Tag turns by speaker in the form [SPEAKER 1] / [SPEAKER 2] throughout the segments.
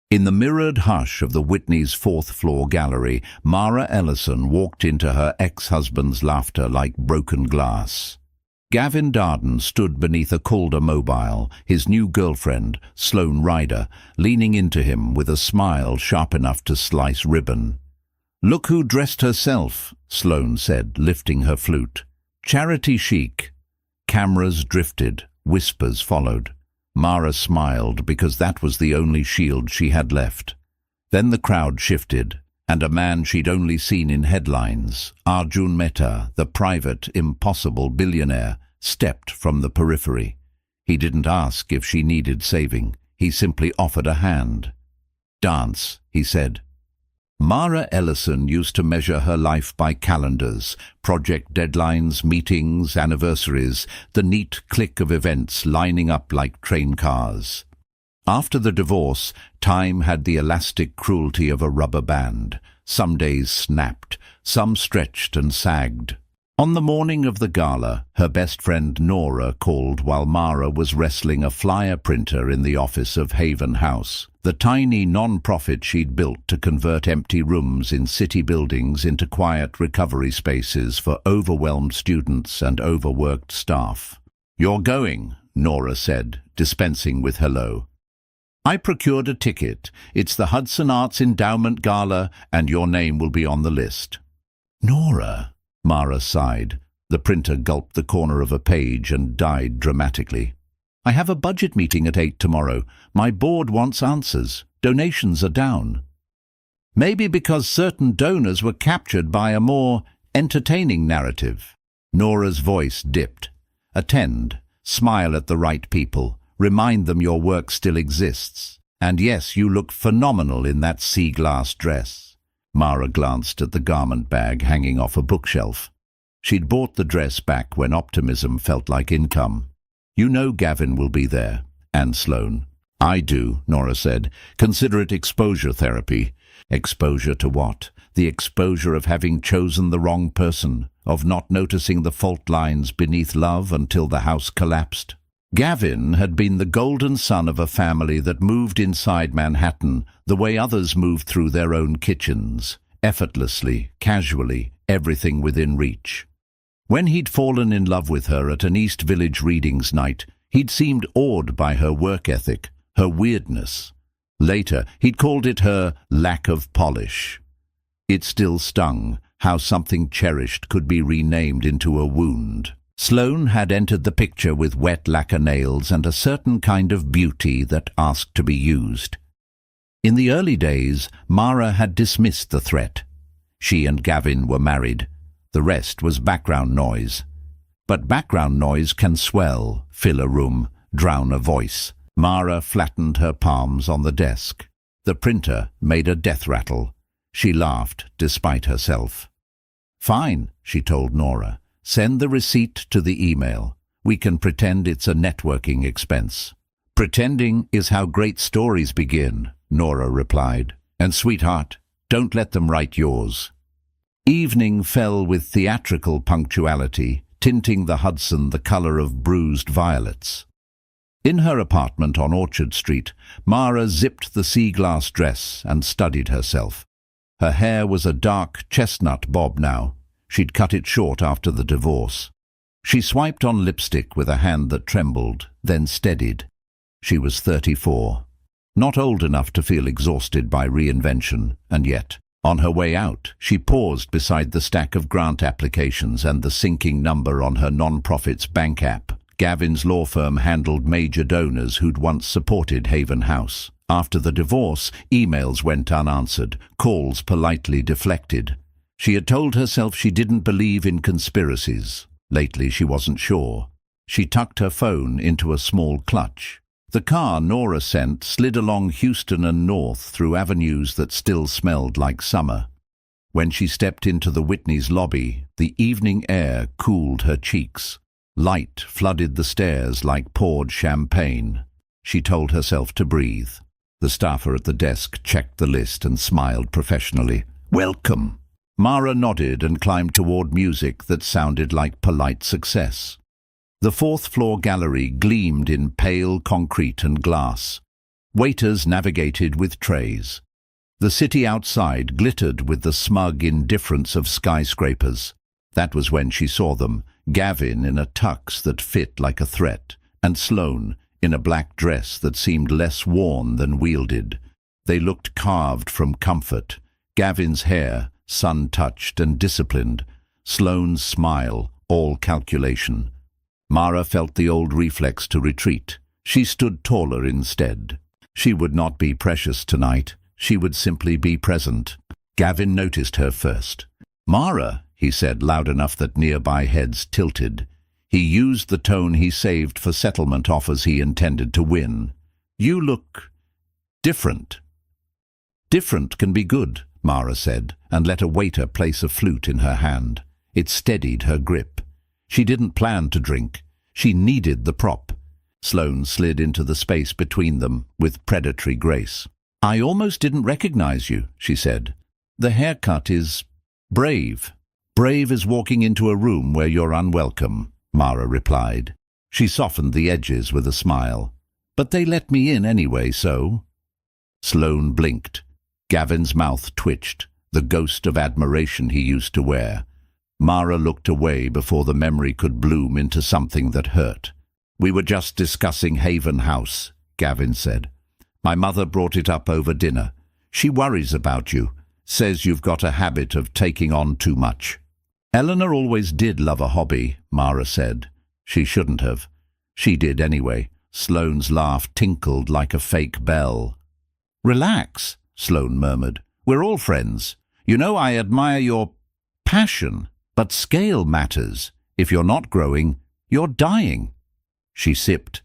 [SPEAKER 1] In the mirrored hush of the Whitney's fourth-floor gallery, Mara Ellison walked into her ex-husband's laughter like broken glass. Gavin Darden stood beneath a Calder mobile, his new girlfriend, Sloane Ryder, leaning into him with a smile sharp enough to slice ribbon. "Look who dressed herself," Sloane said, lifting her flute. "Charity chic." Cameras drifted, whispers followed. Mara smiled because that was the only shield she had left. Then the crowd shifted, and a man she'd only seen in headlines, Arjun Mehta, the private, impossible billionaire, stepped from the periphery. He didn't ask if she needed saving. He simply offered a hand. "Dance," he said. Mara Ellison used to measure her life by calendars, project deadlines, meetings, anniversaries, the neat click of events lining up like train cars. After the divorce, time had the elastic cruelty of a rubber band. Some days snapped, some stretched and sagged. On the morning of the gala, her best friend Nora called while Mara was wrestling a flyer printer in the office of Haven House, the tiny non-profit she'd built to convert empty rooms in city buildings into quiet recovery spaces for overwhelmed students and overworked staff. "You're going," Nora said, dispensing with hello. "I procured a ticket. It's the Hudson Arts Endowment Gala, and your name will be on the list." "Nora," Mara sighed. The printer gulped the corner of a page and died dramatically. "I have a budget meeting at 8 tomorrow. My board wants answers. Donations are down." "Maybe because certain donors were captured by a more entertaining narrative." Nora's voice dipped. "Attend. Smile at the right people. Remind them your work still exists. And yes, you look phenomenal in that sea glass dress." Mara glanced at the garment bag hanging off a bookshelf. She'd bought the dress back when optimism felt like income. "You know Gavin will be there, and Sloane." "I do," Nora said. "Consider it exposure therapy." Exposure to what? The exposure of having chosen the wrong person, of not noticing the fault lines beneath love until the house collapsed. Gavin had been the golden son of a family that moved inside Manhattan the way others moved through their own kitchens, effortlessly, casually, everything within reach. When he'd fallen in love with her at an East Village readings night, he'd seemed awed by her work ethic, her weirdness. Later, he'd called it her lack of polish. It still stung, how something cherished could be renamed into a wound. Sloane had entered the picture with wet lacquer nails and a certain kind of beauty that asked to be used. In the early days, Mara had dismissed the threat. She and Gavin were married. The rest was background noise. But background noise can swell, fill a room, drown a voice. Mara flattened her palms on the desk. The printer made a death rattle. She laughed, despite herself. "Fine," she told Nora. "Send the receipt to the email. We can pretend it's a networking expense." "Pretending is how great stories begin," Nora replied. "And sweetheart, don't let them write yours." Evening fell with theatrical punctuality, tinting the Hudson the color of bruised violets. In her apartment on Orchard Street, Mara zipped the sea-glass dress and studied herself. Her hair was a dark chestnut bob now. She'd cut it short after the divorce. She swiped on lipstick with a hand that trembled, then steadied. She was 34. Not old enough to feel exhausted by reinvention, and yet, on her way out, she paused beside the stack of grant applications and the sinking number on her non-profit's bank app. Gavin's law firm handled major donors who'd once supported Haven House. After the divorce, emails went unanswered, calls politely deflected. She had told herself she didn't believe in conspiracies. Lately she wasn't sure. She tucked her phone into a small clutch. The car Nora sent slid along Houston and North through avenues that still smelled like summer. When she stepped into the Whitney's lobby, the evening air cooled her cheeks. Light flooded the stairs like poured champagne. She told herself to breathe. The staffer at the desk checked the list and smiled professionally. "Welcome." Mara nodded and climbed toward music that sounded like polite success. The fourth-floor gallery gleamed in pale concrete and glass. Waiters navigated with trays. The city outside glittered with the smug indifference of skyscrapers. That was when she saw them, Gavin in a tux that fit like a threat, and Sloane in a black dress that seemed less worn than wielded. They looked carved from comfort, Gavin's hair sun-touched and disciplined, Sloane's smile all calculation. Mara felt the old reflex to retreat. She stood taller instead. She would not be precious tonight. She would simply be present. Gavin noticed her first. "Mara," he said loud enough that nearby heads tilted. He used the tone he saved for settlement offers he intended to win. "You look different." "Different can be good," Mara said, and let a waiter place a flute in her hand. It steadied her grip. She didn't plan to drink. She needed the prop. Sloane slid into the space between them with predatory grace. "I almost didn't recognize you," she said. "The haircut is brave." "Brave is walking into a room where you're unwelcome," Mara replied. She softened the edges with a smile. "But they let me in anyway, so—" Sloane blinked. Gavin's mouth twitched, the ghost of admiration he used to wear. Mara looked away before the memory could bloom into something that hurt. "We were just discussing Haven House," Gavin said. "My mother brought it up over dinner. She worries about you, says you've got a habit of taking on too much." "Eleanor always did love a hobby," Mara said. She shouldn't have. She did anyway. Sloane's laugh tinkled like a fake bell. "Relax," Sloane murmured. "We're all friends. You know, I admire your passion, but scale matters. If you're not growing, you're dying." She sipped.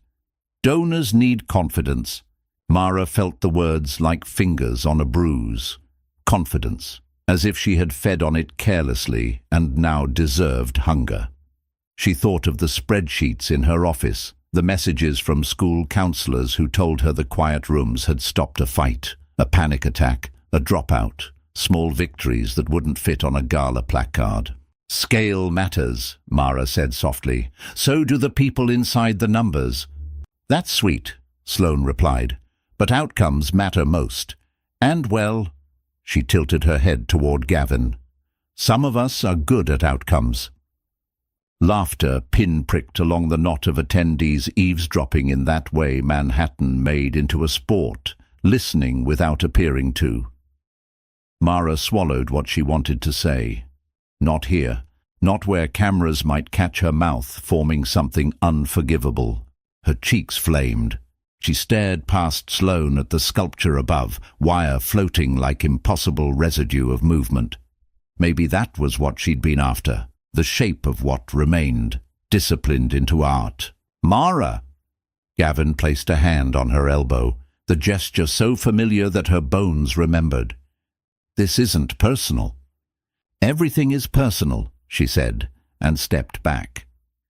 [SPEAKER 1] "Donors need confidence." Mara felt the words like fingers on a bruise. Confidence, as if she had fed on it carelessly and now deserved hunger. She thought of the spreadsheets in her office, the messages from school counselors who told her the quiet rooms had stopped a fight, a panic attack, a dropout, small victories that wouldn't fit on a Gala placard. "Scale matters," Mara said softly. "So do the people inside the numbers." "That's sweet," Sloane replied. "But outcomes matter most. And, well," she tilted her head toward Gavin, "some of us are good at outcomes." Laughter pin-pricked along the knot of attendees eavesdropping in that way Manhattan made into a sport, listening without appearing to. Mara swallowed what she wanted to say. Not here. Not where cameras might catch her mouth forming something unforgivable. Her cheeks flamed. She stared past Sloane at the sculpture above, wire floating like impossible residue of movement. Maybe that was what she'd been after, the shape of what remained, disciplined into art. "Mara!" Gavin placed a hand on her elbow, the gesture so familiar that her bones remembered. "This isn't personal." "Everything is personal," she said, and stepped back.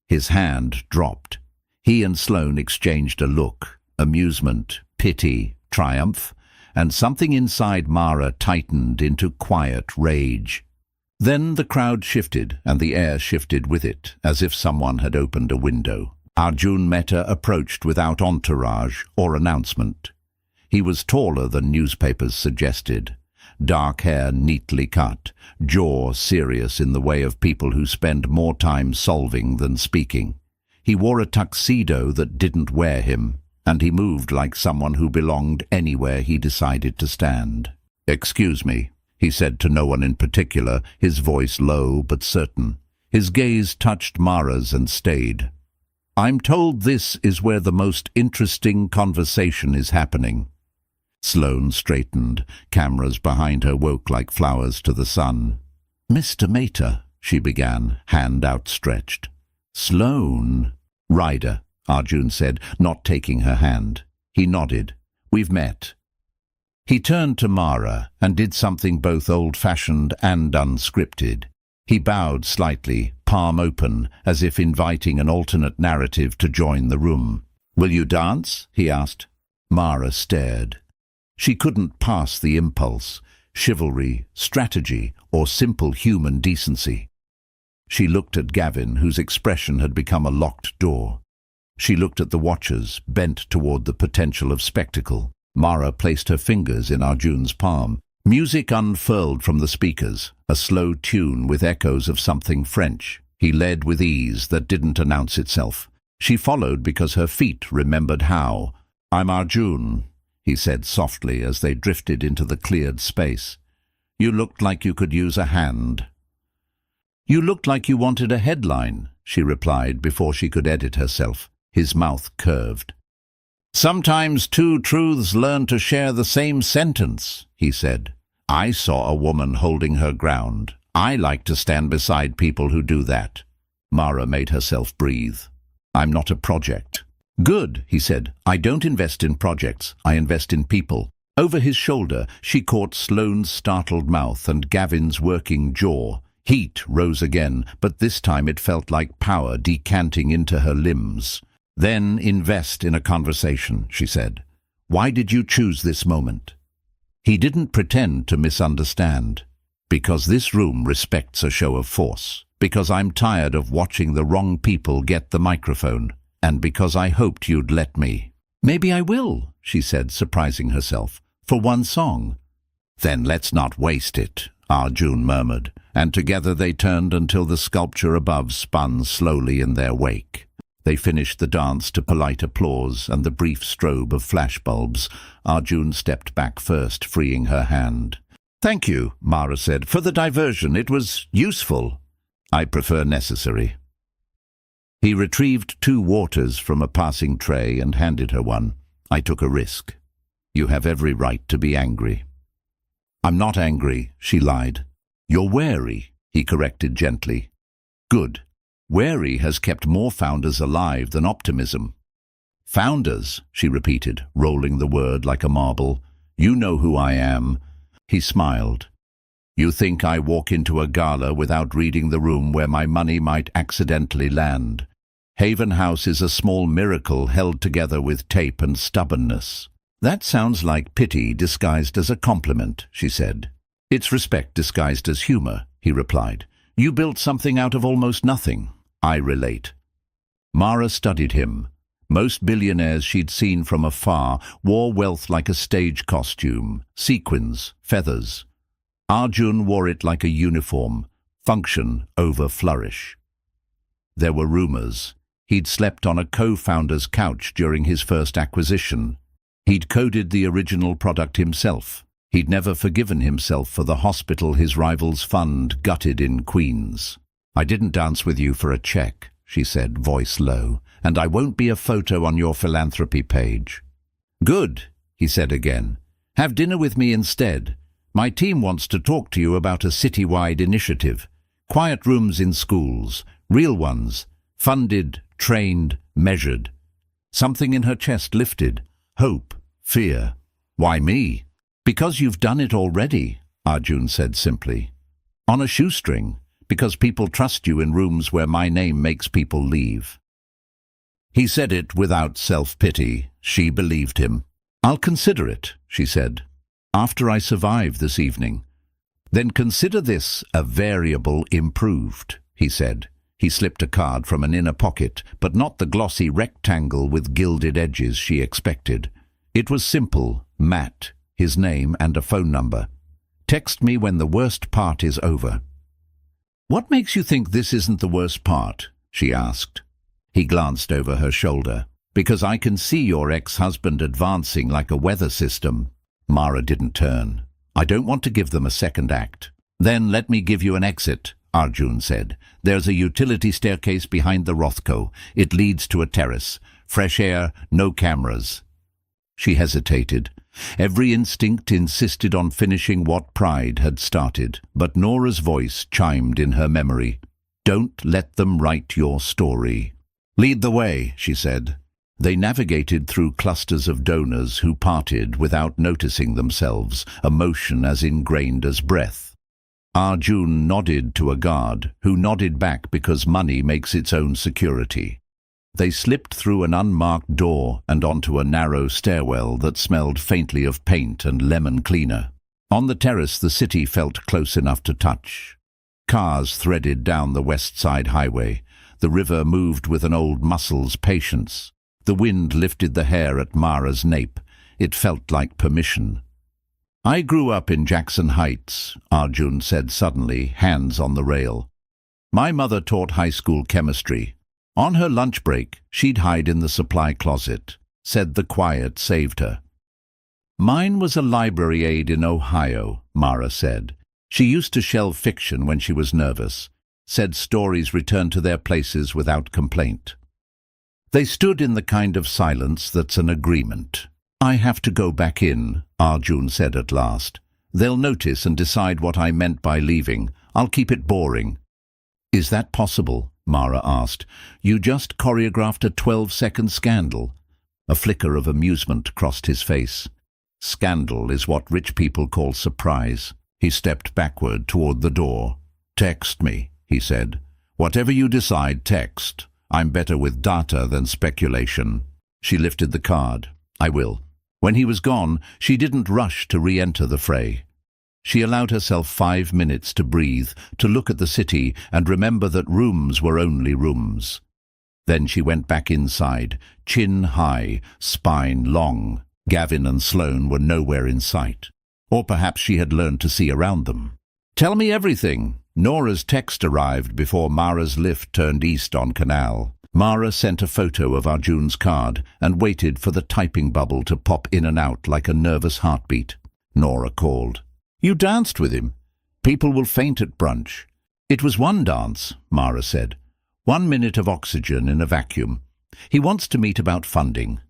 [SPEAKER 1] His hand dropped. He and Sloane exchanged a look, amusement, pity, triumph, and something inside Mara tightened into quiet rage. Then the crowd shifted, and the air shifted with it, as if someone had opened a window. Arjun Mehta approached without entourage or announcement. He was taller than newspapers suggested. Dark hair neatly cut, jaw serious in the way of people who spend more time solving than speaking. He wore a tuxedo that didn't wear him, and he moved like someone who belonged anywhere he decided to stand. "Excuse me," he said to no one in particular, his voice low but certain. His gaze touched Mara's and stayed. "I'm told this is where the most interesting conversation is happening." Sloane straightened. Cameras behind her woke like flowers to the sun. "Mr. Mehta," she began, hand outstretched. "Sloane." "Ryder," Arjun said, not taking her hand. He nodded. "We've met." He turned to Mara and did something both old-fashioned and unscripted. He bowed slightly, palm open, as if inviting an alternate narrative to join the room. "Will you dance?" he asked. Mara stared. She couldn't pass the impulse, chivalry, strategy, or simple human decency. She looked at Gavin, whose expression had become a locked door. She looked at the watchers, bent toward the potential of spectacle. Mara placed her fingers in Arjun's palm. Music unfurled from the speakers, a slow tune with echoes of something French. He led with ease that didn't announce itself. She followed because her feet remembered how. "I'm Arjun," he said softly as they drifted into the cleared space. "You looked like you could use a hand." "You looked like you wanted a headline," she replied before she could edit herself. His mouth curved. "Sometimes two truths learn to share the same sentence," he said. "I saw a woman holding her ground. I like to stand beside people who do that." Mara made herself breathe. "I'm not a project." "Good," he said. "I don't invest in projects. I invest in people." Over his shoulder, she caught Sloane's startled mouth and Gavin's working jaw. Heat rose again, but this time it felt like power decanting into her limbs. "Then invest in a conversation," she said. "Why did you choose this moment?" He didn't pretend to misunderstand. "Because this room respects a show of force. Because I'm tired of watching the wrong people get the microphone. And because I hoped you'd let me." "Maybe I will," she said, surprising herself. "For one song." "Then let's not waste it," Arjun murmured, and together they turned until the sculpture above spun slowly in their wake. They finished the dance to polite applause and the brief strobe of flashbulbs. Arjun stepped back first, freeing her hand. "Thank you," Mara said, "for the diversion. It was useful." "I prefer necessary." He retrieved 2 waters from a passing tray and handed her one. "I took a risk. You have every right to be angry." "I'm not angry," she lied. "You're wary," he corrected gently. "Good. Wary has kept more founders alive than optimism." "Founders," she repeated, rolling the word like a marble. "You know who I am." He smiled. "You think I walk into a gala without reading the room where my money might accidentally land? Haven House is a small miracle held together with tape and stubbornness." "That sounds like pity disguised as a compliment," she said. "It's respect disguised as humor," he replied. "You built something out of almost nothing. I relate." Mara studied him. Most billionaires she'd seen from afar wore wealth like a stage costume, sequins, feathers. Arjun wore it like a uniform, function over flourish. There were rumors. He'd slept on a co-founder's couch during his first acquisition. He'd coded the original product himself. He'd never forgiven himself for the hospital his rival's fund gutted in Queens. "I didn't dance with you for a check," she said, voice low, "and I won't be a photo on your philanthropy page." "Good," he said again. "Have dinner with me instead. My team wants to talk to you about a citywide initiative. Quiet rooms in schools, real ones, funded, trained, measured." Something in her chest lifted. Hope, fear. "Why me?" "Because you've done it already," Arjun said simply. "On a shoestring. Because people trust you in rooms where my name makes people leave." He said it without self-pity. She believed him. "I'll consider it," she said, "after I survive this evening." "Then consider this a variable improved," he said. He slipped a card from an inner pocket, but not the glossy rectangle with gilded edges she expected. It was simple, Matt, his name and a phone number. "Text me when the worst part is over." "What makes you think this isn't the worst part?" she asked. He glanced over her shoulder. "Because I can see your ex-husband advancing like a weather system." Mara didn't turn. "I don't want to give them a second act." "Then let me give you an exit," Arjun said. "There's a utility staircase behind the Rothko. It leads to a terrace. Fresh air, no cameras." She hesitated. Every instinct insisted on finishing what pride had started, but Nora's voice chimed in her memory. "Don't let them write your story." "Lead the way," she said. They navigated through clusters of donors who parted without noticing themselves, a motion as ingrained as breath. Arjun nodded to a guard, who nodded back because money makes its own security. They slipped through an unmarked door and onto a narrow stairwell that smelled faintly of paint and lemon cleaner. On the terrace the city felt close enough to touch. Cars threaded down the West Side Highway. The river moved with an old muscle's patience. The wind lifted the hair at Mara's nape. It felt like permission. "I grew up in Jackson Heights," Arjun said suddenly, hands on the rail. "My mother taught high school chemistry. On her lunch break, she'd hide in the supply closet. Said the quiet saved her." "Mine was a library aide in Ohio," Mara said. "She used to shelve fiction when she was nervous. Said stories returned to their places without complaint." They stood in the kind of silence that's an agreement. "I have to go back in," Arjun said at last. "They'll notice and decide what I meant by leaving. I'll keep it boring." "Is that possible?" Mara asked. "You just choreographed a 12-second scandal." A flicker of amusement crossed his face. "Scandal is what rich people call surprise." He stepped backward toward the door. "Text me," he said. "Whatever you decide, text. I'm better with data than speculation." She lifted the card. "I will." When he was gone, she didn't rush to re-enter the fray. She allowed herself 5 minutes to breathe, to look at the city and remember that rooms were only rooms. Then she went back inside, chin high, spine long. Gavin and Sloane were nowhere in sight. Or perhaps she had learned to see around them. "Tell me everything." Nora's text arrived before Mara's lift turned east on Canal. Mara sent a photo of Arjun's card and waited for the typing bubble to pop in and out like a nervous heartbeat. Nora called. "You danced with him. People will faint at brunch." "It was one dance," Mara said. 1 minute of oxygen in a vacuum. He wants to meet about funding."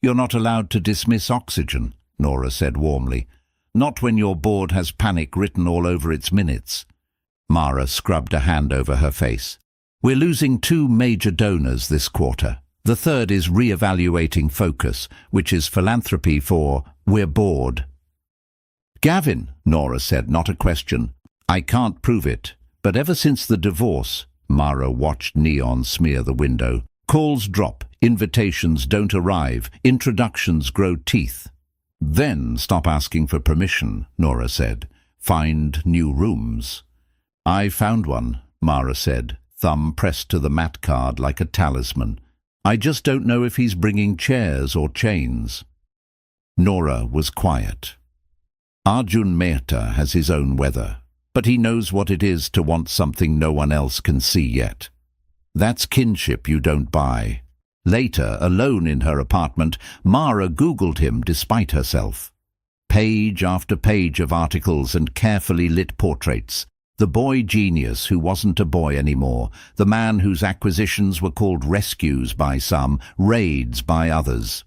[SPEAKER 1] "You're not allowed to dismiss oxygen," Nora said warmly. "Not when your board has panic written all over its minutes." Mara scrubbed a hand over her face. "We're losing 2 major donors this quarter. The third is re-evaluating focus, which is philanthropy for we're bored." "Gavin," Nora said, not a question. "I can't prove it, but ever since the divorce," Mara watched neon smear the window, "calls drop, invitations don't arrive, introductions grow teeth." "Then stop asking for permission," Nora said. "Find new rooms." "I found one," Mara said, thumb pressed to the mat card like a talisman. "I just don't know if he's bringing chairs or chains." Nora was quiet. Arjun Mehta has his own weather, but he knows what it is to want something no one else can see yet. That's kinship you don't buy. Later, alone in her apartment, Mara Googled him despite herself. Page after page of articles and carefully lit portraits. The boy genius who wasn't a boy anymore, the man whose acquisitions were called rescues by some, raids by others.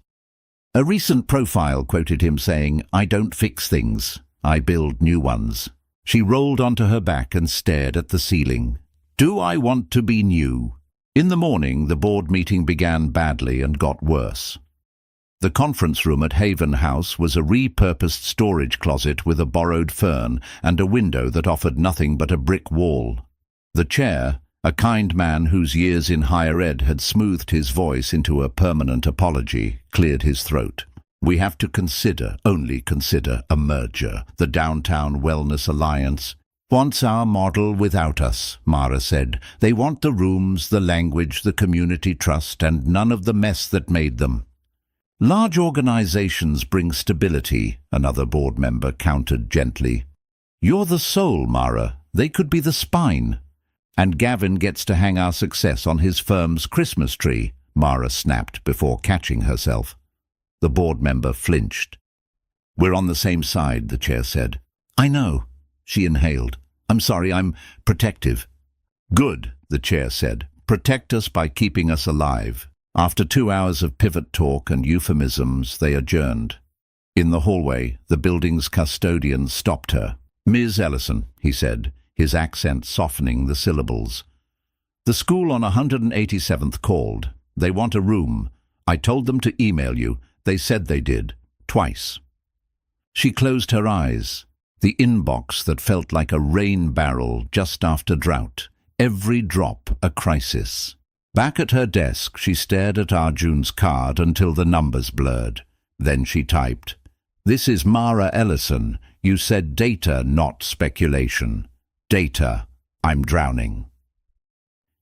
[SPEAKER 1] A recent profile quoted him saying, "I don't fix things, I build new ones." She rolled onto her back and stared at the ceiling. "Do I want to be new?" In the morning, the board meeting began badly and got worse. The conference room at Haven House was a repurposed storage closet with a borrowed fern and a window that offered nothing but a brick wall. The chair, a kind man whose years in higher ed had smoothed his voice into a permanent apology, cleared his throat. "We have to consider, only consider, a merger. The Downtown Wellness Alliance wants our model without us," Mara said. "They want the rooms, the language, the community trust, and none of the mess that made them." "Large organizations bring stability," another board member countered gently. "You're the soul, Mara. They could be the spine." "And Gavin gets to hang our success on his firm's Christmas tree," Mara snapped before catching herself. The board member flinched. "We're on the same side," the chair said. "I know," she inhaled. "I'm sorry, I'm protective." "Good," the chair said. "Protect us by keeping us alive." After 2 hours of pivot talk and euphemisms, they adjourned. In the hallway, the building's custodian stopped her. "Ms. Ellison," he said, his accent softening the syllables. "The school on 187th called. They want a room. I told them to email you. They said they did. Twice." She closed her eyes. The inbox that felt like a rain barrel just after drought. Every drop a crisis. Back at her desk, she stared at Arjun's card until the numbers blurred. Then she typed, "This is Mara Ellison. You said data, not speculation. Data. I'm drowning."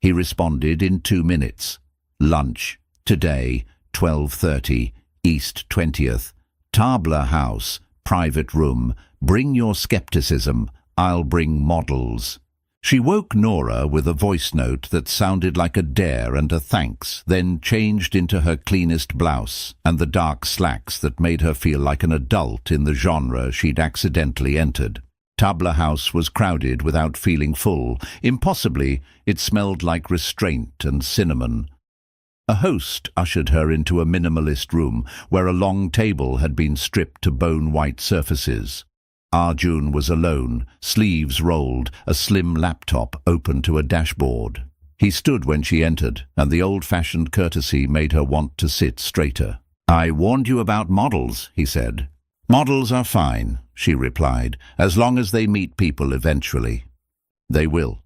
[SPEAKER 1] He responded in 2 minutes. "Lunch. Today, 12:30, East 20th. Tabla house, private room, bring your skepticism, I'll bring models. She woke Nora with a voice note that sounded like a dare and a thanks, then changed into her cleanest blouse and the dark slacks that made her feel like an adult in the genre she'd accidentally entered. Tabla house was crowded without feeling full. Impossibly, it smelled like restraint and cinnamon. A host ushered her into a minimalist room where a long table had been stripped to bone-white surfaces. Arjun was alone, sleeves rolled, a slim laptop open to a dashboard. He stood when she entered, and the old-fashioned courtesy made her want to sit straighter. "I warned you about models," he said. "Models are fine," she replied, "as long as they meet people eventually." "They will."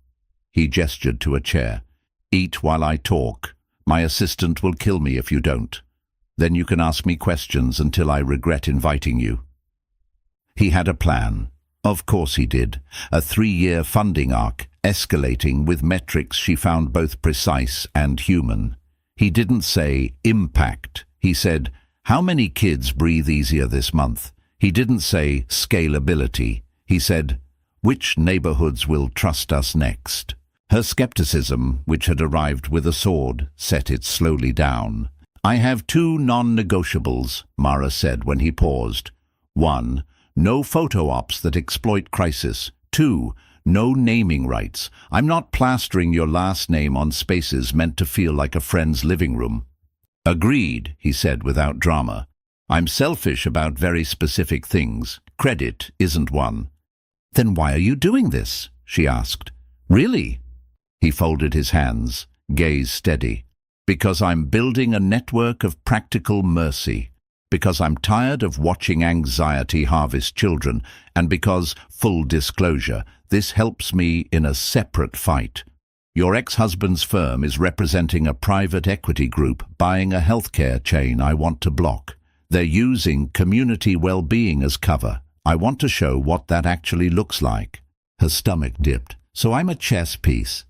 [SPEAKER 1] He gestured to a chair. "Eat while I talk. My assistant will kill me if you don't. Then you can ask me questions until I regret inviting you." He had a plan. Of course he did. A 3-year funding arc, escalating with metrics she found both precise and human. He didn't say impact. He said, how many kids breathe easier this month? He didn't say scalability. He said, which neighborhoods will trust us next? Her skepticism, which had arrived with a sword, set it slowly down. "I have 2 non-negotiables," Mara said when he paused. 1. No photo ops that exploit crisis. 2. No naming rights. I'm not plastering your last name on spaces meant to feel like a friend's living room. "Agreed," he said without drama. "I'm selfish about very specific things. Credit isn't one." "Then why are you doing this?" she asked. "Really?" He folded his hands, gaze steady. "Because I'm building a network of practical mercy. Because I'm tired of watching anxiety harvest children, and because, full disclosure, this helps me in a separate fight. Your ex-husband's firm is representing a private equity group buying a healthcare chain I want to block. They're using community well-being as cover. I want to show what that actually looks like." Her stomach dipped. "So I'm a chess piece."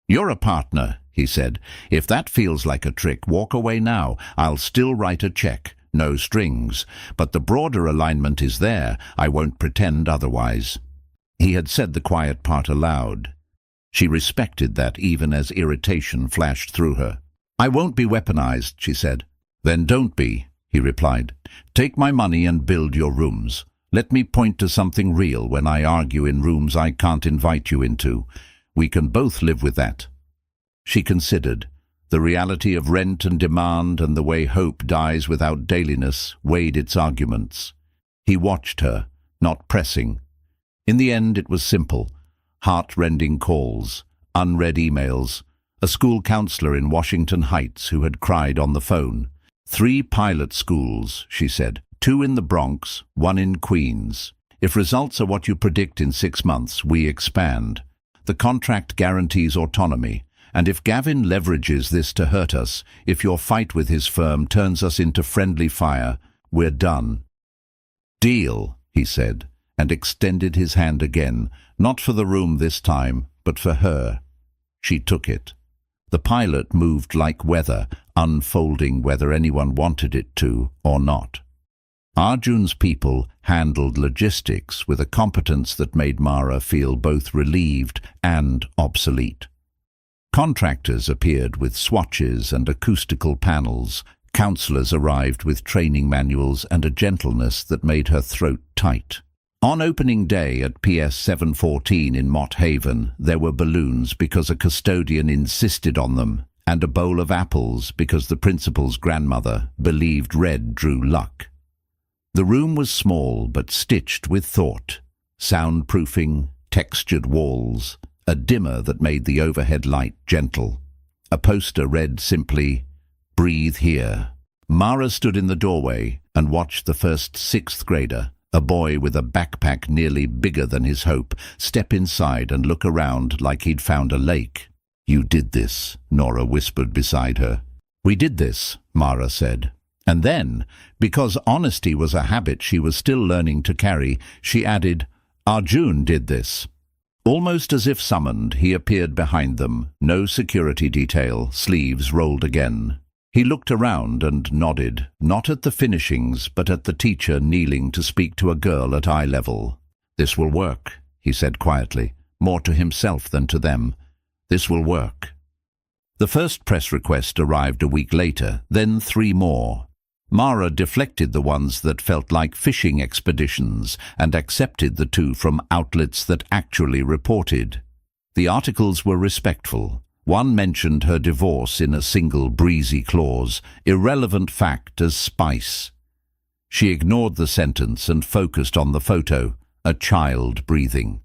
[SPEAKER 1] "You're a partner," he said. "If that feels like a trick, walk away now. I'll still write a check. No strings, but the broader alignment is there. I won't pretend otherwise." He had said the quiet part aloud. She respected that even as irritation flashed through her. "I won't be weaponized," she said. "Then don't be," he replied. "Take my money and build your rooms. Let me point to something real when I argue in rooms I can't invite you into. We can both live with that." She considered. The reality of rent and demand and the way hope dies without dailiness weighed its arguments. He watched her, not pressing. In the end it was simple. Heart-rending calls, unread emails, a school counselor in Washington Heights who had cried on the phone. 3 pilot schools, she said, 2 in the Bronx, 1 in Queens. If results are what you predict in 6 months, we expand. The contract guarantees autonomy. And if Gavin leverages this to hurt us, if your fight with his firm turns us into friendly fire, we're done." "Deal," he said, and extended his hand again, not for the room this time, but for her. She took it. The pilot moved like weather, unfolding whether anyone wanted it to or not. Arjun's people handled logistics with a competence that made Mara feel both relieved and obsolete. Contractors appeared with swatches and acoustical panels. Counselors arrived with training manuals and a gentleness that made her throat tight. On opening day at PS 714 in Mott Haven, there were balloons because a custodian insisted on them, and a bowl of apples because the principal's grandmother believed red drew luck. The room was small but stitched with thought. Soundproofing, textured walls, a dimmer that made the overhead light gentle. A poster read simply, "Breathe here." Mara stood in the doorway and watched the first 6th grader, a boy with a backpack nearly bigger than his hope, step inside and look around like he'd found a lake. "You did this," Nora whispered beside her. "We did this," Mara said. And then, because honesty was a habit she was still learning to carry, she added, "Arjun did this." Almost as if summoned, he appeared behind them, no security detail, sleeves rolled again. He looked around and nodded, not at the finishings, but at the teacher kneeling to speak to a girl at eye level. "This will work," he said quietly, more to himself than to them. "This will work." The first press request arrived a week later, then 3 more. Mara deflected the ones that felt like fishing expeditions and accepted the 2 from outlets that actually reported. The articles were respectful. One mentioned her divorce in a single breezy clause, irrelevant fact as spice. She ignored the sentence and focused on the photo, a child breathing.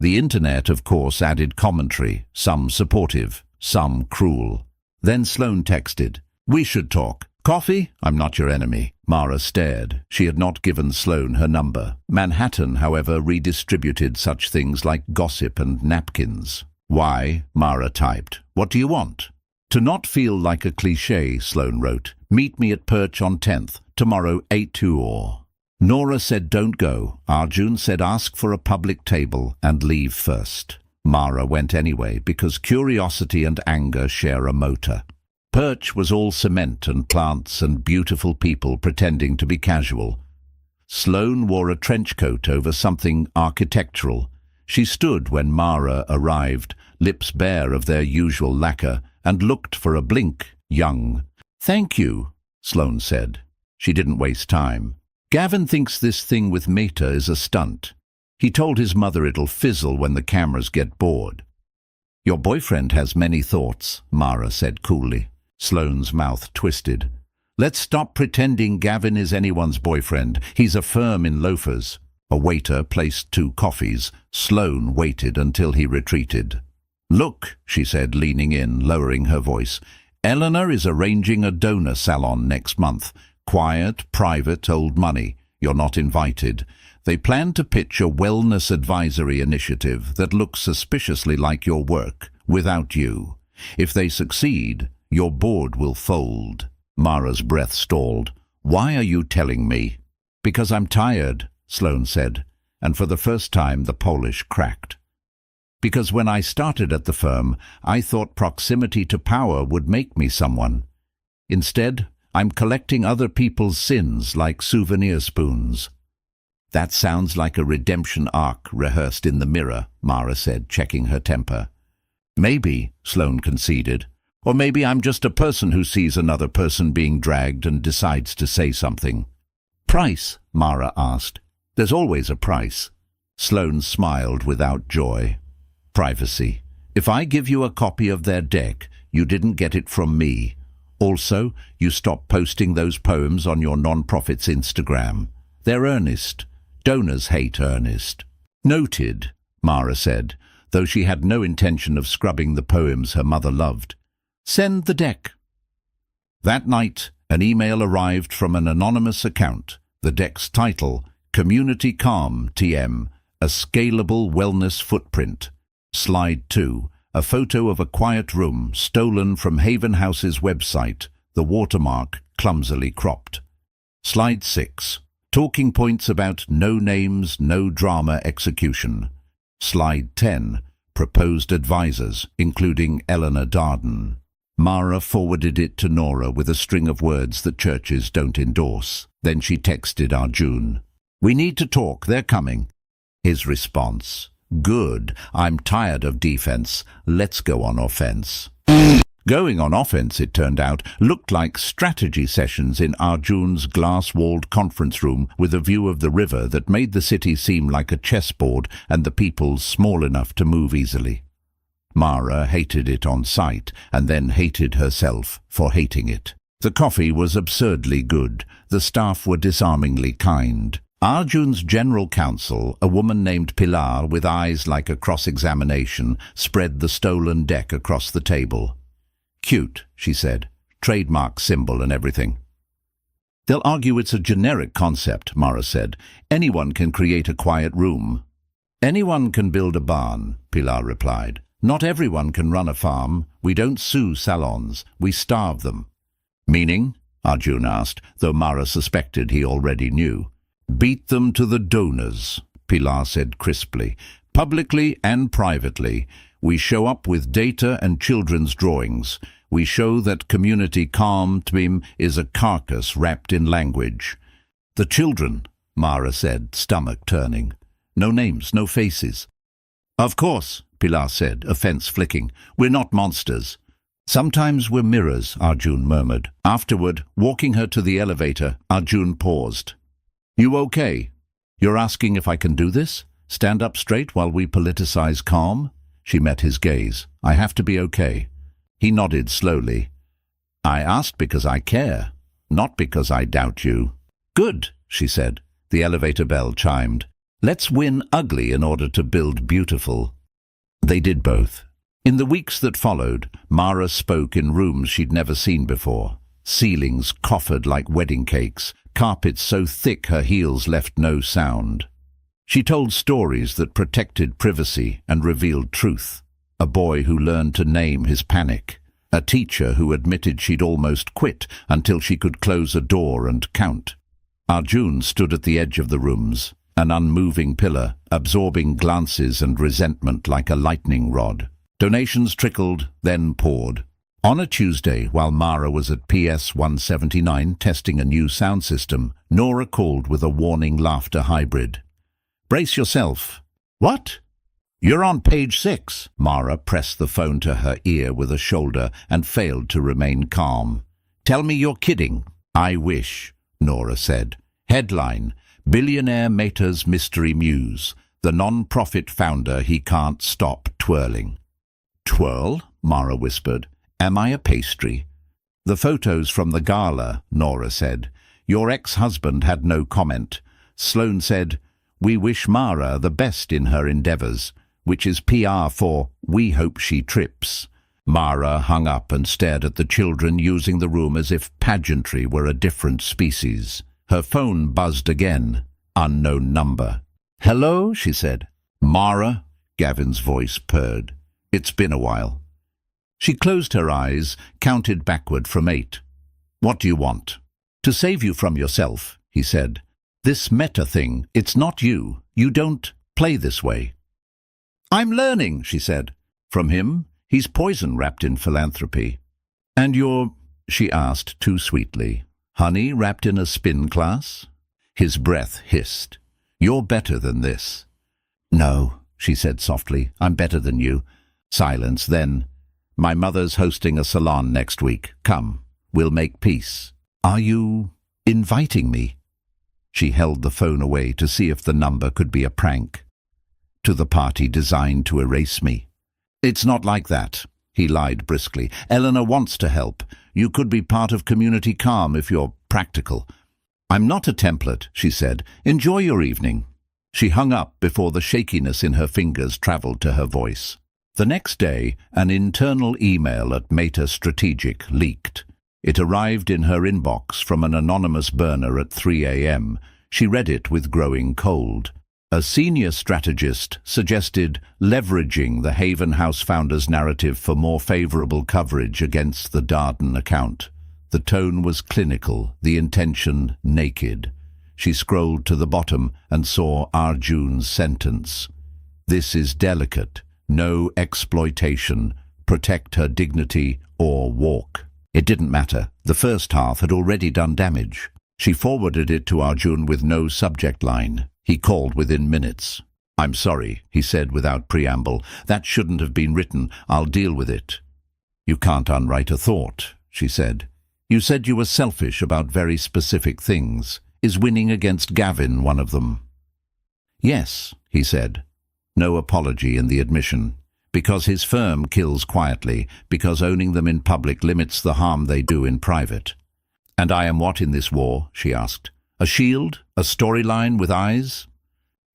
[SPEAKER 1] The internet, of course, added commentary, some supportive, some cruel. Then Sloane texted, "We should talk. Coffee? I'm not your enemy." Mara stared. She had not given Sloane her number. Manhattan, however, redistributed such things like gossip and napkins. "Why?" Mara typed. "What do you want?" "To not feel like a cliché," Sloane wrote. "Meet me at Perch on 10th, tomorrow 8 to or." Nora said don't go. Arjun said ask for a public table and leave first. Mara went anyway because curiosity and anger share a motor. Perch was all cement and plants and beautiful people pretending to be casual. Sloane wore a trench coat over something architectural. She stood when Mara arrived, lips bare of their usual lacquer, and looked for a blink, young. "Thank you," Sloane said. She didn't waste time. "Gavin thinks this thing with Meta is a stunt. He told his mother it'll fizzle when the cameras get bored." "Your boyfriend has many thoughts," Mara said coolly. Sloane's mouth twisted. "Let's stop pretending Gavin is anyone's boyfriend. He's a firm in loafers." A waiter placed 2 coffees. Sloane waited until he retreated. "Look," she said, leaning in, lowering her voice. "Eleanor is arranging a donor salon next month. Quiet, private, old money. You're not invited. They plan to pitch a wellness advisory initiative that looks suspiciously like your work, without you. If they succeed, your board will fold." Mara's breath stalled. "Why are you telling me?" "Because I'm tired," Sloane said, and for the first time the Polish cracked. "Because when I started at the firm, I thought proximity to power would make me someone. Instead, I'm collecting other people's sins like souvenir spoons." "That sounds like a redemption arc rehearsed in the mirror," Mara said, checking her temper. "Maybe," Sloane conceded. "Or maybe I'm just a person who sees another person being dragged and decides to say something." "Price?" Mara asked. "There's always a price." Sloane smiled without joy. "Privacy. If I give you a copy of their deck, you didn't get it from me. Also, you stop posting those poems on your non-profit's Instagram. They're earnest. Donors hate earnest." "Noted," Mara said, though she had no intention of scrubbing the poems her mother loved. "Send the deck." That night, an email arrived from an anonymous account. The deck's title, Community Calm TM, a scalable wellness footprint. Slide 2, a photo of a quiet room stolen from Haven House's website, the watermark clumsily cropped. Slide 6, talking points about no names, no drama execution. Slide 10, proposed advisors, including Eleanor Darden. Mara forwarded it to Nora with a string of words that churches don't endorse. Then she texted Arjun. "We need to talk, they're coming." His response, "Good, I'm tired of defense, let's go on offense." Going on offense, it turned out, looked like strategy sessions in Arjun's glass-walled conference room with a view of the river that made the city seem like a chessboard and the people small enough to move easily. Mara hated it on sight and then hated herself for hating it. The coffee was absurdly good. The staff were disarmingly kind. Arjun's general counsel, a woman named Pilar with eyes like a cross-examination, spread the stolen deck across the table. "Cute," she said. "Trademark symbol and everything." "They'll argue it's a generic concept," Mara said. "Anyone can create a quiet room." "Anyone can build a barn," Pilar replied. "Not everyone can run a farm. We don't sue salons. We starve them." "Meaning?" Arjun asked, though Mara suspected he already knew. "Beat them to the donors," Pilar said crisply. "Publicly and privately. We show up with data and children's drawings. We show that community calm twim is a carcass wrapped in language. The children, Mara said, stomach turning. No names, no faces. Of course, Pilar said, offense flicking. We're not monsters. Sometimes we're mirrors, Arjun murmured. Afterward, walking her to the elevator, Arjun paused. You okay? You're asking if I can do this? Stand up straight while we politicize calm? She met his gaze. I have to be okay. He nodded slowly. I asked because I care, not because I doubt you. Good, she said. The elevator bell chimed. Let's win ugly in order to build beautiful. They did both. In the weeks that followed, Mara spoke in rooms she'd never seen before. Ceilings coffered like wedding cakes, carpets so thick her heels left no sound. She told stories that protected privacy and revealed truth. A boy who learned to name his panic. A teacher who admitted she'd almost quit until she could close a door and count. Arjun stood at the edge of the rooms, an unmoving pillar, absorbing glances and resentment like a lightning rod. Donations trickled, then poured. On a Tuesday, while Mara was at PS 179 testing a new sound system, Nora called with a warning laughter hybrid. Brace yourself. What? You're on page 6. Mara pressed the phone to her ear with a shoulder and failed to remain calm. Tell me you're kidding. I wish, Nora said. Headline, Billionaire Mater's Mystery Muse. The non-profit founder he can't stop twirling. Twirl? Mara whispered. Am I a pastry? The photos from the gala, Nora said. Your ex-husband had no comment. Sloane said, We wish Mara the best in her endeavors, which is PR for We Hope She Trips. Mara hung up and stared at the children, using the room as if pageantry were a different species. Her phone buzzed again. Unknown number. Hello, she said. Mara, Gavin's voice purred. It's been a while. She closed her eyes, counted backward from 8. What do you want? To save you from yourself, he said. This meta thing, it's not you. You don't play this way. I'm learning, she said. From him? He's poison wrapped in philanthropy. And you're, she asked too sweetly, honey wrapped in a spin class? His breath hissed. You're better than this. No, she said softly, I'm better than you. Silence, then. My mother's hosting a salon next week. Come, we'll make peace. Are you inviting me? She held the phone away to see if the number could be a prank. To the party designed to erase me. It's not like that, he lied briskly. Eleanor wants to help. You could be part of community calm if you're practical. I'm not a template, she said. Enjoy your evening. She hung up before the shakiness in her fingers traveled to her voice. The next day, an internal email at Meta Strategic leaked. It arrived in her inbox from an anonymous burner at 3 a.m. She read it with growing cold. A senior strategist suggested leveraging the Haven House founder's narrative for more favorable coverage against the Darden account. The tone was clinical, the intention naked. She scrolled to the bottom and saw Arjun's sentence. This is delicate. No exploitation. Protect her dignity or walk. It didn't matter. The first half had already done damage. She forwarded it to Arjun with no subject line. He called within minutes. I'm sorry, he said without preamble. That shouldn't have been written. I'll deal with it. You can't unwrite a thought, she said. You said you were selfish about very specific things. Is winning against Gavin one of them? Yes, he said. No apology in the admission. Because his firm kills quietly, because owning them in public limits the harm they do in private. And I am what in this war? She asked. A shield? A storyline with eyes?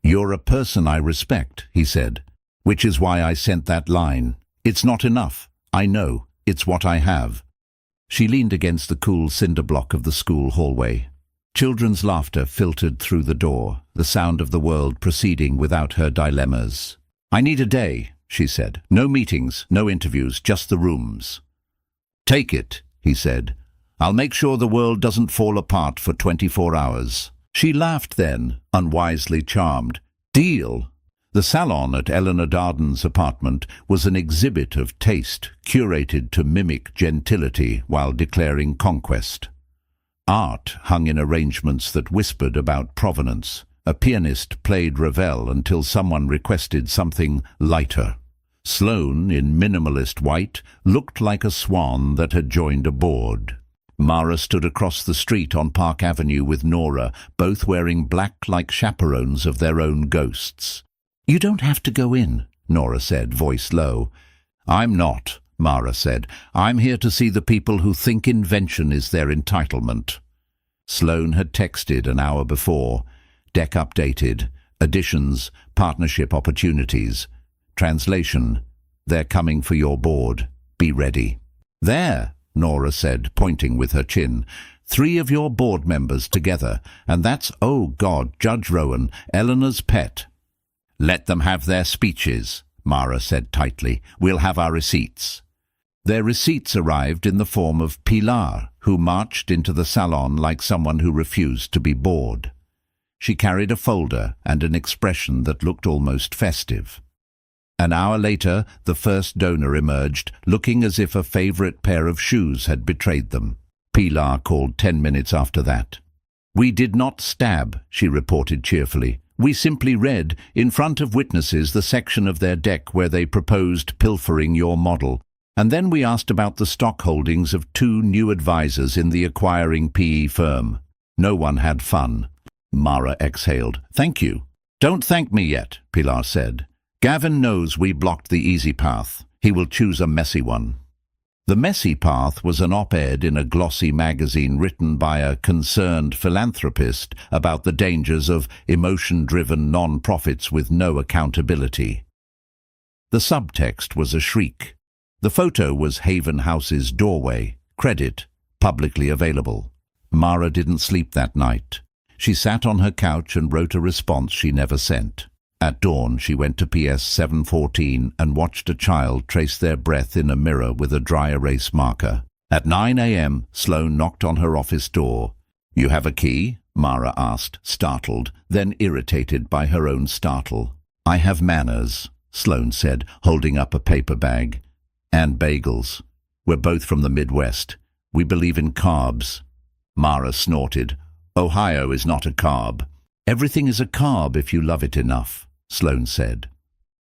[SPEAKER 1] You're a person I respect, he said, which is why I sent that line. It's not enough. I know. It's what I have. She leaned against the cool cinder block of the school hallway. Children's laughter filtered through the door, the sound of the world proceeding without her dilemmas. I need a day, she said. No meetings, no interviews, just the rooms. Take it, he said. I'll make sure the world doesn't fall apart for 24 hours. She laughed then, unwisely charmed. Deal. The salon at Eleanor Darden's apartment was an exhibit of taste curated to mimic gentility while declaring conquest. Art hung in arrangements that whispered about provenance. A pianist played Ravel until someone requested something lighter. Sloane, in minimalist white, looked like a swan that had joined a board. Mara stood across the street on Park Avenue with Nora, both wearing black like chaperones of their own ghosts. "You don't have to go in," Nora said, voice low. "I'm not," Mara said. "I'm here to see the people who think invention is their entitlement." Sloane had texted an hour before. Deck updated. Additions, partnership opportunities. Translation, "They're coming for your board. Be ready." "There," Nora said, pointing with her chin. "3 of your board members together, and that's, oh God, Judge Rowan, Eleanor's pet." "Let them have their speeches," Mara said tightly. "We'll have our receipts." Their receipts arrived in the form of Pilar, who marched into the salon like someone who refused to be bored. She carried a folder and an expression that looked almost festive. An hour later, the first donor emerged, looking as if a favorite pair of shoes had betrayed them. Pilar called 10 minutes after that. "We did not stab," she reported cheerfully. "We simply read, in front of witnesses, the section of their deck where they proposed pilfering your model. And then we asked about the stock holdings of 2 new advisors in the acquiring PE firm. No one had fun." Mara exhaled. "Thank you." "Don't thank me yet," Pilar said. "Gavin knows we blocked the easy path. He will choose a messy one." The messy path was an op-ed in a glossy magazine written by a concerned philanthropist about the dangers of emotion-driven non-profits with no accountability. The subtext was a shriek. The photo was Haven House's doorway. Credit, publicly available. Mara didn't sleep that night. She sat on her couch and wrote a response she never sent. At dawn, she went to PS 714 and watched a child trace their breath in a mirror with a dry erase marker. At 9 a.m., Sloane knocked on her office door. "You have a key?" Mara asked, startled, then irritated by her own startle. "I have manners," Sloane said, holding up a paper bag. "And bagels. We're both from the Midwest. We believe in carbs." Mara snorted. "Ohio is not a carb." "Everything is a carb if you love it enough," Sloane said.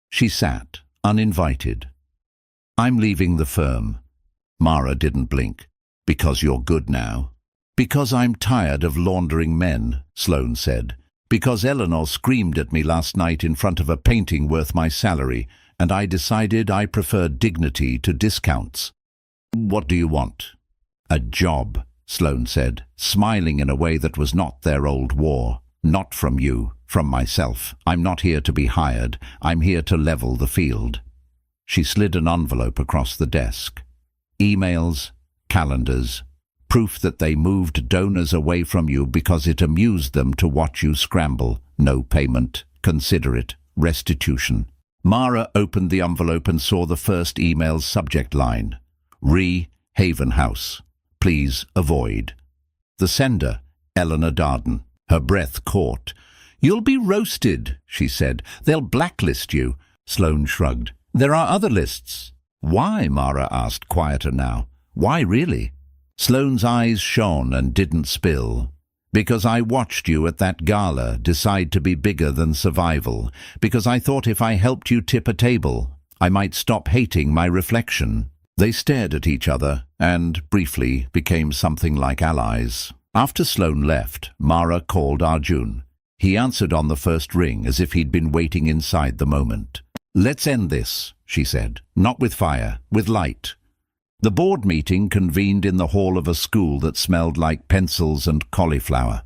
[SPEAKER 1] She sat, uninvited. "I'm leaving the firm." Mara didn't blink. "Because you're good now?" "Because I'm tired of laundering men," Sloane said. "Because Eleanor screamed at me last night in front of a painting worth my salary, and I decided I prefer dignity to discounts." "What do you want?" "A job," Sloane said, smiling in a way that was not their old war. "Not from you, from myself. I'm not here to be hired. I'm here to level the field." She slid an envelope across the desk. Emails, calendars, proof that they moved donors away from you because it amused them to watch you scramble. No payment. Consider it. Restitution. Mara opened the envelope and saw the first email's subject line. Haven House. Please avoid. The sender, Eleanor Darden. Her breath caught. "You'll be roasted," she said. "They'll blacklist you." Sloane shrugged. "There are other lists." "Why?" Mara asked, quieter now. "Why really?" Sloane's eyes shone and didn't spill. "Because I watched you at that gala decide to be bigger than survival. Because I thought if I helped you tip a table, I might stop hating my reflection." They stared at each other and, briefly, became something like allies. After Sloane left, Mara called Arjun. He answered on the first ring as if he'd been waiting inside the moment. "Let's end this," she said. "Not with fire, with light." The board meeting convened in the hall of a school that smelled like pencils and cauliflower.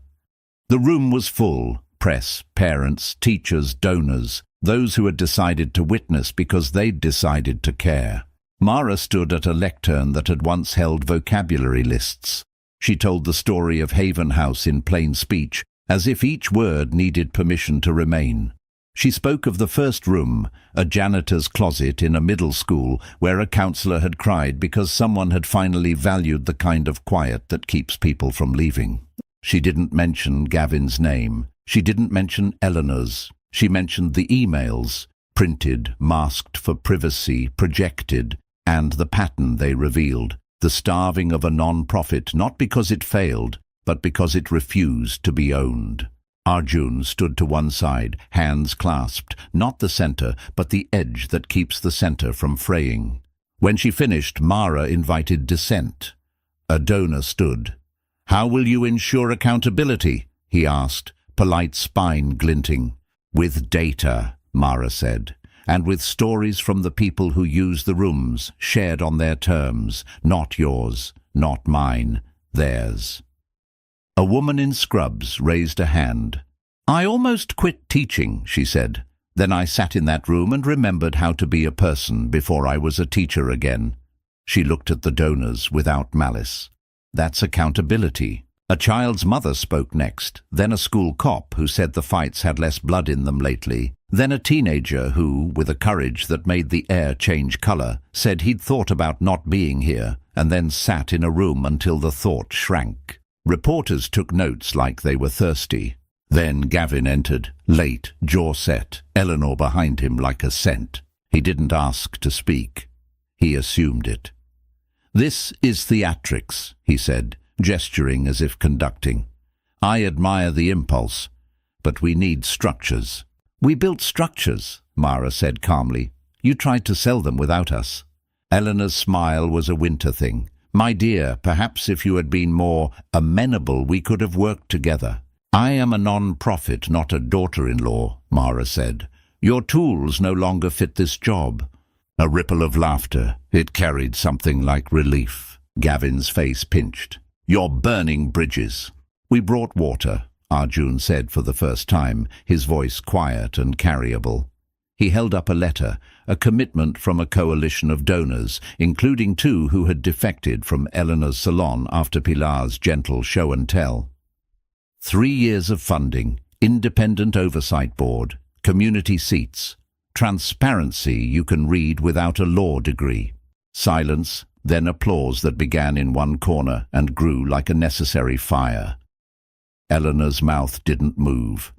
[SPEAKER 1] The room was full. Press, parents, teachers, donors, those who had decided to witness because they'd decided to care. Mara stood at a lectern that had once held vocabulary lists. She told the story of Haven House in plain speech, as if each word needed permission to remain. She spoke of the first room, a janitor's closet in a middle school where a counselor had cried because someone had finally valued the kind of quiet that keeps people from leaving. She didn't mention Gavin's name. She didn't mention Eleanor's. She mentioned the emails, printed, masked for privacy, projected, and the pattern they revealed, the starving of a non-profit not because it failed, but because it refused to be owned. Arjun stood to one side, hands clasped, not the center, but the edge that keeps the center from fraying. When she finished, Mara invited dissent. A donor stood. "How will you ensure accountability?" he asked, polite spine glinting. "With data," Mara said, "and with stories from the people who use the rooms, shared on their terms, not yours, not mine, theirs." A woman in scrubs raised a hand. "I almost quit teaching," she said. "Then I sat in that room and remembered how to be a person before I was a teacher again." She looked at the donors without malice. "That's accountability." A child's mother spoke next, then a school cop who said the fights had less blood in them lately, then a teenager who, with a courage that made the air change color, said he'd thought about not being here, and then sat in a room until the thought shrank. Reporters took notes like they were thirsty. Then Gavin entered, late, jaw set, Eleanor behind him like a scent. He didn't ask to speak. He assumed it. "This is theatrics," he said, gesturing as if conducting. "I admire the impulse, but we need structures." "We built structures," Mara said calmly. "You tried to sell them without us." Eleanor's smile was a winter thing. "My dear, perhaps if you had been more amenable we could have worked together." "I am a non-profit, not a daughter-in-law," Mara said. "Your tools no longer fit this job." A ripple of laughter. It carried something like relief. Gavin's face pinched. "You're burning bridges." "We brought water," Arjun said for the first time, his voice quiet and carryable. He held up a letter, a commitment from a coalition of donors, including 2 who had defected from Eleanor's salon after Pilar's gentle show and tell. 3 years of funding, independent oversight board, community seats, transparency you can read without a law degree. Silence, then applause that began in one corner and grew like a necessary fire. Eleanor's mouth didn't move.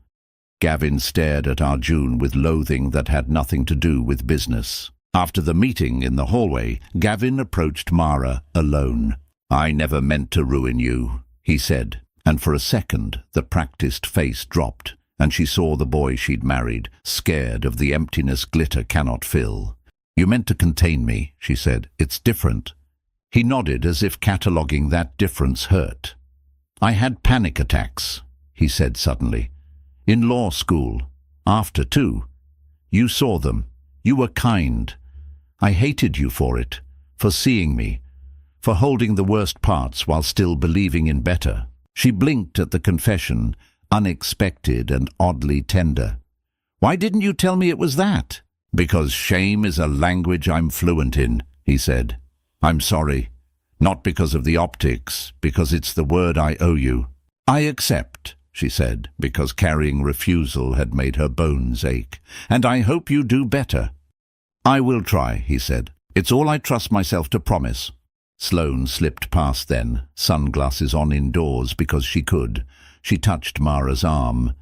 [SPEAKER 1] Gavin stared at Arjun with loathing that had nothing to do with business. After the meeting in the hallway, Gavin approached Mara alone. "I never meant to ruin you," he said, and for a second the practiced face dropped, and she saw the boy she'd married, scared of the emptiness glitter cannot fill. "You meant to contain me," she said. "It's different." He nodded as if cataloguing that difference hurt. "I had panic attacks," he said suddenly. "In law school. After, too. You saw them. You were kind. I hated you for it, for seeing me, for holding the worst parts while still believing in better." She blinked at the confession, unexpected and oddly tender. "Why didn't you tell me it was that?" "Because shame is a language I'm fluent in," he said. "I'm sorry. Not because of the optics, because it's the word I owe you." "I accept," she said, because carrying refusal had made her bones ache. "And I hope you do better." "I will try," he said. "It's all I trust myself to promise." Sloane slipped past then, sunglasses on indoors because she could. She touched Mara's arm.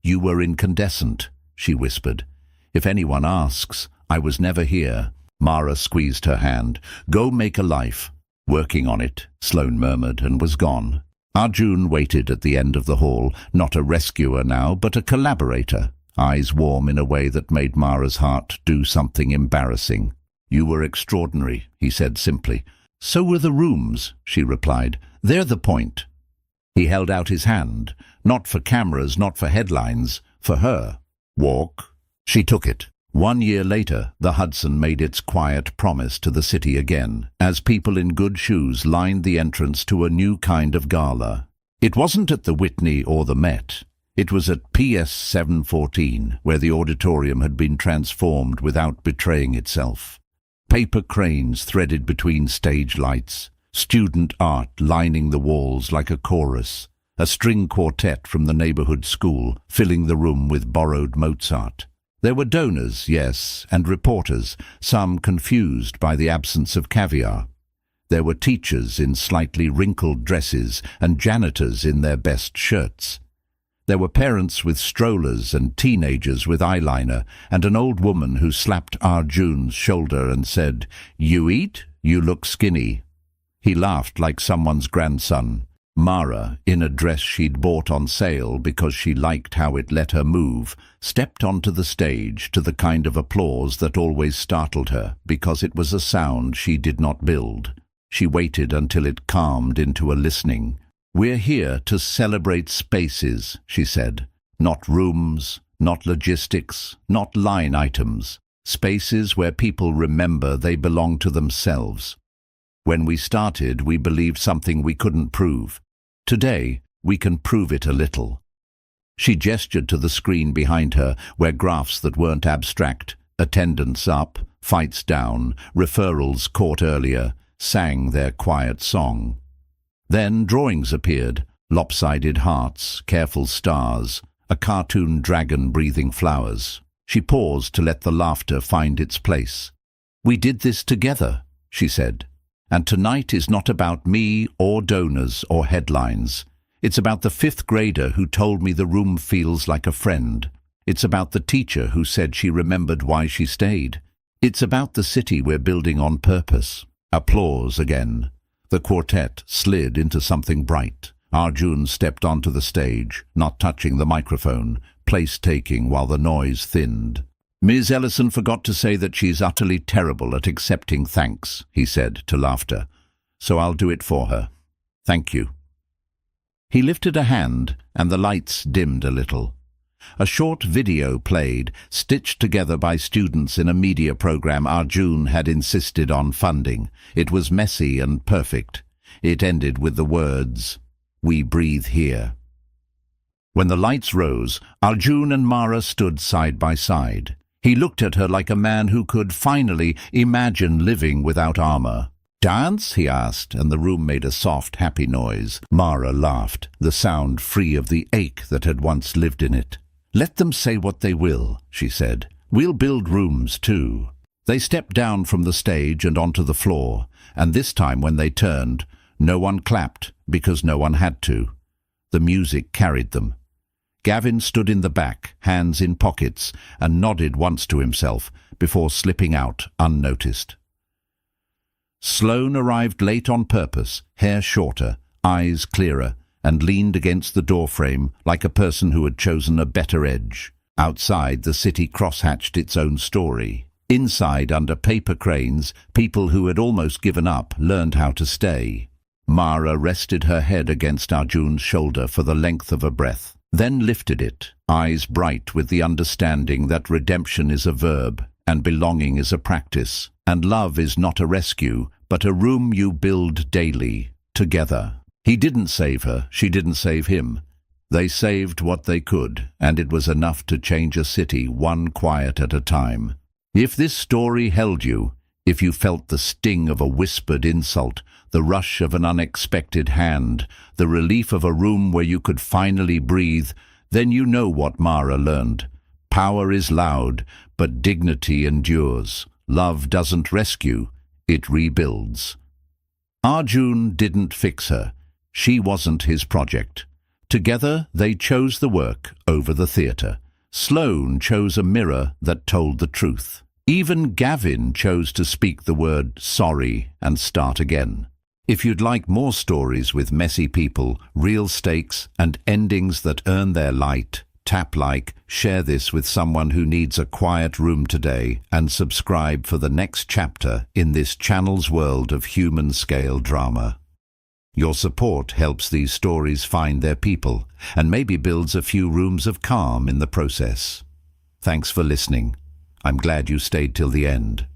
[SPEAKER 1] "You were incandescent," she whispered. "If anyone asks, I was never here." Mara squeezed her hand. "Go make a life." "Working on it," Sloane murmured, and was gone. Arjun waited at the end of the hall, not a rescuer now, but a collaborator, eyes warm in a way that made Mara's heart do something embarrassing. "You were extraordinary," he said simply. "So were the rooms," she replied. "They're the point." He held out his hand, not for cameras, not for headlines, for her. "Walk." She took it. 1 year later, the Hudson made its quiet promise to the city again, as people in good shoes lined the entrance to a new kind of gala. It wasn't at the Whitney or the Met. It was at PS 714, where the auditorium had been transformed without betraying itself. Paper cranes threaded between stage lights, student art lining the walls like a chorus, a string quartet from the neighborhood school filling the room with borrowed Mozart. There were donors, yes, and reporters, some confused by the absence of caviar. There were teachers in slightly wrinkled dresses and janitors in their best shirts. There were parents with strollers and teenagers with eyeliner, and an old woman who slapped Arjun's shoulder and said, "You eat? You look skinny." He laughed like someone's grandson. Mara, in a dress she'd bought on sale because she liked how it let her move, stepped onto the stage to the kind of applause that always startled her because it was a sound she did not build. She waited until it calmed into a listening. "We're here to celebrate spaces," she said. "Not rooms, not logistics, not line items. Spaces where people remember they belong to themselves. When we started, we believed something we couldn't prove. Today, we can prove it a little." She gestured to the screen behind her, where graphs that weren't abstract, attendance up, fights down, referrals caught earlier, sang their quiet song. Then drawings appeared, lopsided hearts, careful stars, a cartoon dragon breathing flowers. She paused to let the laughter find its place. "We did this together," she said. "And tonight is not about me or donors or headlines. It's about the fifth grader who told me the room feels like a friend. It's about the teacher who said she remembered why she stayed. It's about the city we're building on purpose." Applause again. The quartet slid into something bright. Arjun stepped onto the stage, not touching the microphone, place-taking while the noise thinned. "Ms. Ellison forgot to say that she's utterly terrible at accepting thanks," he said to laughter. "So I'll do it for her. Thank you." He lifted a hand, and the lights dimmed a little. A short video played, stitched together by students in a media program Arjun had insisted on funding. It was messy and perfect. It ended with the words, "We breathe here." When the lights rose, Arjun and Mara stood side by side. He looked at her like a man who could finally imagine living without armor. "Dance?" he asked, and the room made a soft, happy noise. Mara laughed, the sound free of the ache that had once lived in it. "Let them say what they will," she said. "We'll build rooms too." They stepped down from the stage and onto the floor, and this time when they turned, no one clapped because no one had to. The music carried them. Gavin stood in the back, hands in pockets, and nodded once to himself before slipping out unnoticed. Sloane arrived late on purpose, hair shorter, eyes clearer, and leaned against the doorframe like a person who had chosen a better edge. Outside, the city crosshatched its own story. Inside, under paper cranes, people who had almost given up learned how to stay. Mara rested her head against Arjun's shoulder for the length of a breath, then lifted it, eyes bright with the understanding that redemption is a verb, and belonging is a practice, and love is not a rescue, but a room you build daily, together. He didn't save her, she didn't save him. They saved what they could, and it was enough to change a city one quiet at a time. If this story held you, if you felt the sting of a whispered insult, the rush of an unexpected hand, the relief of a room where you could finally breathe, then you know what Mara learned. Power is loud, but dignity endures. Love doesn't rescue, it rebuilds. Arjun didn't fix her. She wasn't his project. Together they chose the work over the theatre. Sloane chose a mirror that told the truth. Even Gavin chose to speak the word sorry and start again. If you'd like more stories with messy people, real stakes, and endings that earn their light, tap like, share this with someone who needs a quiet room today, and subscribe for the next chapter in this channel's world of human-scale drama. Your support helps these stories find their people, and maybe builds a few rooms of calm in the process. Thanks for listening. I'm glad you stayed till the end.